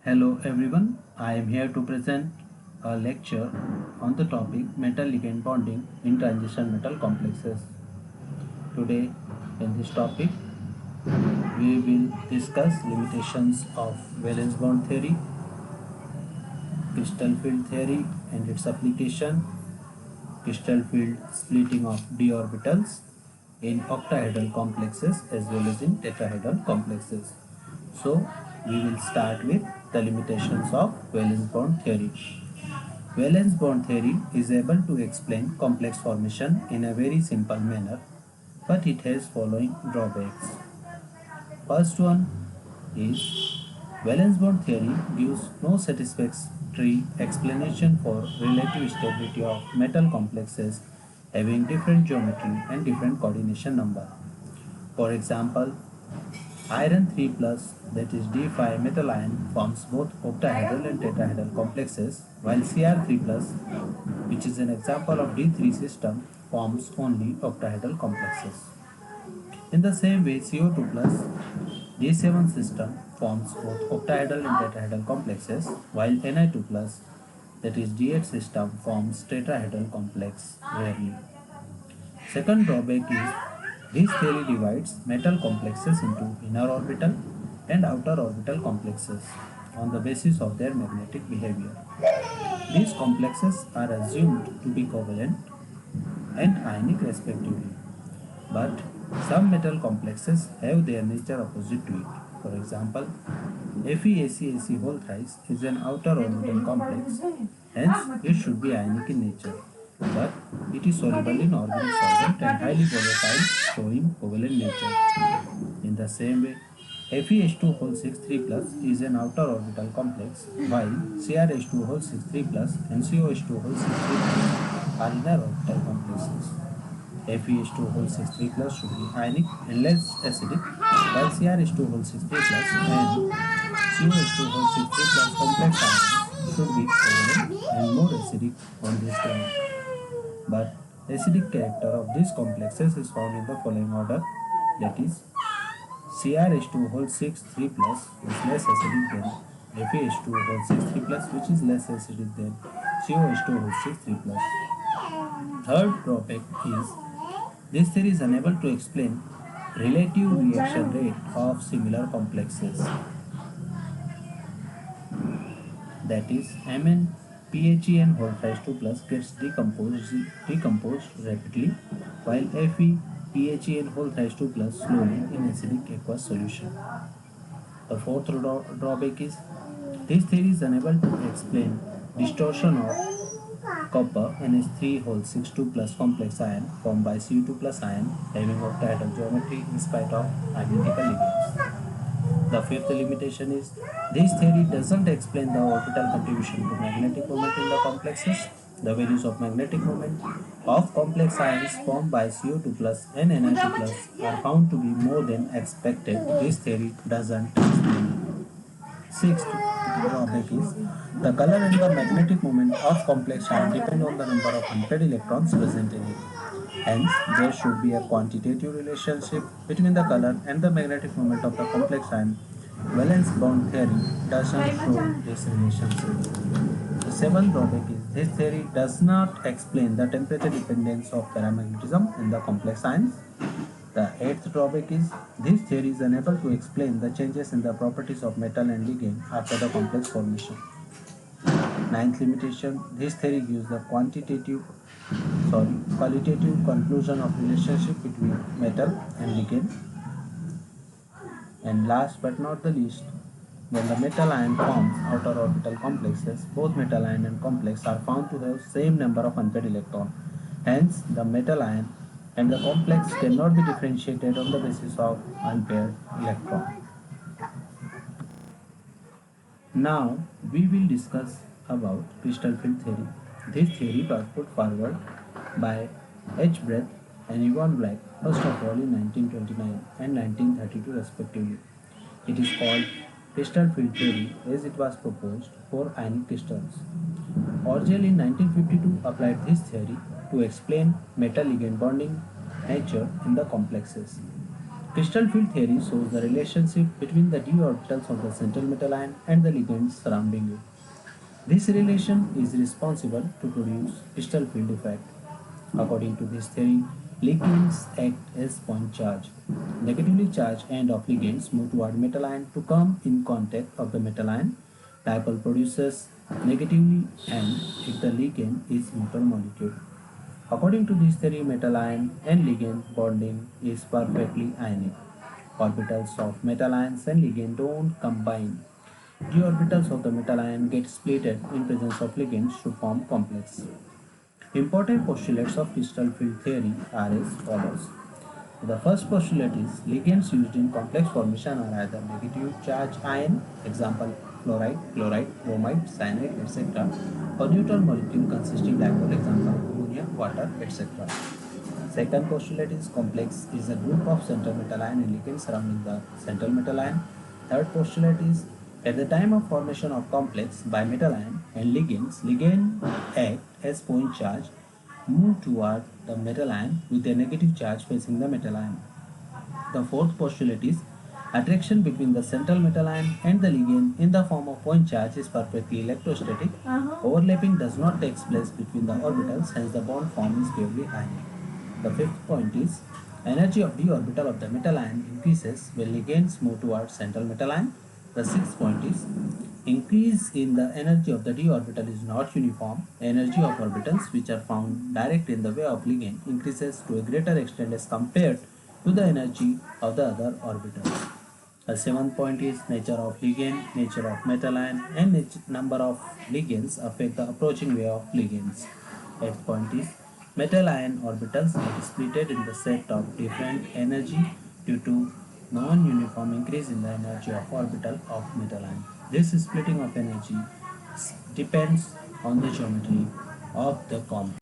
Hello everyone, I am here to present a lecture on the topic metal ligand bonding in transition metal complexes. Today in this topic we will discuss limitations of valence bond theory, crystal field theory and its application, crystal field splitting of d orbitals in octahedral complexes as well as in tetrahedral complexes. So we will start with the limitations of valence bond theory. Valence bond theory is able to explain complex formation in a very simple manner, but it has following drawbacks. First one is valence bond theory gives no satisfactory explanation for relative stability of metal complexes having different geometry and different coordination number. For example, iron 3 plus, that is D5 metal ion, forms both octahedral and tetrahedral complexes, while Cr3 plus, which is an example of D3 system, forms only octahedral complexes. In the same way, CO2 plus D7 system forms both octahedral and tetrahedral complexes, while Ni2 plus, that is D8 system, forms tetrahedral complex rarely. Second drawback is this theory divides metal complexes into inner orbital and outer orbital complexes on the basis of their magnetic behavior. These complexes are assumed to be covalent and ionic respectively, but some metal complexes have their nature opposite to it. For example, FeAcAc whole thrice is an outer orbital complex, hence it should be ionic in nature, but it is soluble in organic solvent and highly volatile, showing covalent nature. In the same way, FeH2 whole 6 3 plus is an outer orbital complex, while CrH2 whole 6 3 plus and COH2 whole 6 3 plus are inner orbital complexes. FeH2 whole 6 3 plus should be ionic and less acidic, while CrH2 whole 6 3 plus and COH2 whole 6 3 plus complex ions should be covalent and more acidic on this ground. But acidic character of these complexes is found in the following order, that is CrH2 whole 6 3 plus is less acidic than FeH2 whole 6 3 plus, which is less acidic than COH2 whole 6 3 plus. Third drawback is this theory is unable to explain relative reaction rate of similar complexes, that is MnPHen whole rise 2 plus gets decomposed rapidly, while FePHen whole rise 2 plus slowly in acidic aqueous solution. The fourth drawback is this theory is unable to explain distortion of copper NH3 whole 6 2 plus complex ion formed by Cu2 plus ion having octahedral geometry in spite of identical ligands. The fifth limitation is this theory doesn't explain the orbital contribution to magnetic moment in the complexes. The values of magnetic moment of complex ions formed by CO2 plus and Ni2 plus are found to be more than expected. This theory doesn't explain. Sixth drawback is the color and the magnetic moment of complex ion depend on the number of unpaired electrons present in it. Hence, there should be a quantitative relationship between the color and the magnetic moment of the complex ion. Valence bond theory doesn't show this relationship. The seventh drawback is this theory does not explain the temperature dependence of paramagnetism in the complex ions. The eighth drawback is this theory is unable to explain the changes in the properties of metal and ligand after the complex formation. Ninth limitation, this theory gives the qualitative conclusion of relationship between metal and ligand. And last but not the least, when the metal ion forms outer orbital complexes, both metal ion and complex are found to have same number of unpaired electrons. Hence, the metal ion and the complex cannot be differentiated on the basis of unpaired electron. Now, we will discuss about crystal field theory. This theory was put forward by H. Breath and Yvonne Black, first of all in 1929 and 1932 respectively. It is called crystal field theory as it was proposed for ionic crystals. Orgel in 1952 applied this theory to explain metal ligand bonding nature in the complexes. Crystal field theory shows the relationship between the d orbitals of the central metal ion and the ligands surrounding it. This relation is responsible to produce crystal field effect. According to this theory, ligands act as point charge. Negatively charged end of ligands move toward metal ion to come in contact of the metal ion. Dipole produces negatively and if the ligand is neutral molecule. According to this theory, metal ion and ligand bonding is perfectly ionic. Orbitals of metal ions and ligand don't combine. The orbitals of the metal ion get splitted in presence of ligands to form complex. Important postulates of crystal field theory are as follows. The first postulate is ligands used in complex formation are either negative charge ion, example fluoride, chloride, bromide, cyanide, etc., or neutral molecule consisting dipole, example ammonia, water, etc. Second postulate is complex is a group of central metal ion and ligands surrounding the central metal ion. Third postulate is at the time of formation of complex by metal ion and ligands, ligand act as point charge move toward the metal ion with a negative charge facing the metal ion. The fourth postulate is attraction between the central metal ion and the ligand in the form of point charge is perfectly electrostatic. Overlapping does not take place between the orbitals, hence the bond form is purely ionic. The fifth point is energy of d orbital of the metal ion increases when ligands move towards central metal ion. The sixth point is increase in the energy of the d orbital is not uniform. Energy of orbitals which are found direct in the way of ligand increases to a greater extent as compared to the energy of the other orbitals. The seventh point is nature of ligand, nature of metal ion, and number of ligands affect the approaching way of ligands. Eighth point is metal ion orbitals get splitted in the set of different energy due to non-uniform increase in the energy of orbital of metal ion. This splitting of energy depends on the geometry of the compound.